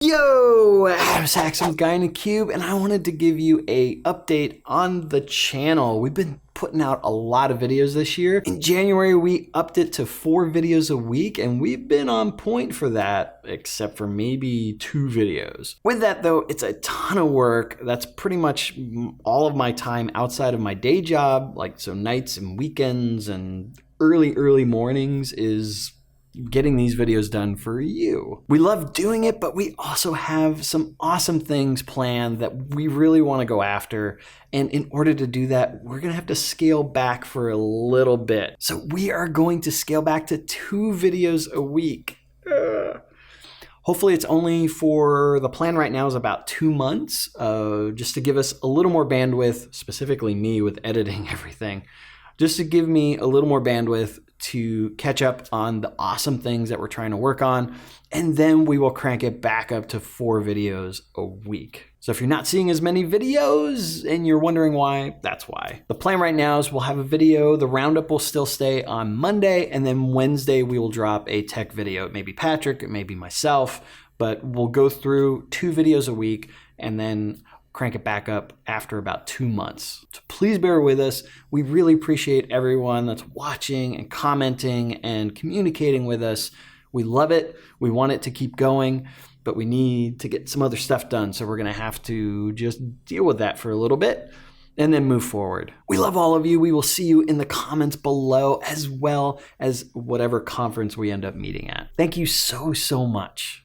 Yo, I'm Saxon, Guy in a Cube, and I wanted to give you a update on the channel. We've been putting out a lot of videos this year. In January, we upped it to 4 videos a week, and we've been on point for that, except for maybe 2 videos. With that though, it's a ton of work. That's pretty much all of my time outside of my day job, so nights and weekends and early mornings is getting these videos done for you. We love doing it, but we also have some awesome things planned that we really want to go after. And in order to do that, we're going to have to scale back for a little bit. So we are going to scale back to 2 videos a week. Hopefully it's only for, the plan right now is about 2 months, just to give us a little more bandwidth, specifically me with editing everything, just to give me a little more bandwidth to catch up on the awesome things that we're trying to work on. And then we will crank it back up to 4 videos a week. So if you're not seeing as many videos and you're wondering why, that's why. The plan right now is we'll have a video. The roundup will still stay on Monday, and then Wednesday we will drop a tech video. It may be Patrick, it may be myself, but we'll go through 2 videos a week and then crank it back up after about 2 months. So please bear with us. We really appreciate everyone that's watching and commenting and communicating with us. We love it. We want it to keep going, but we need to get some other stuff done. So we're going to have to just deal with that for a little bit and then move forward. We love all of you. We will see you in the comments below, as well as whatever conference we end up meeting at. Thank you so much.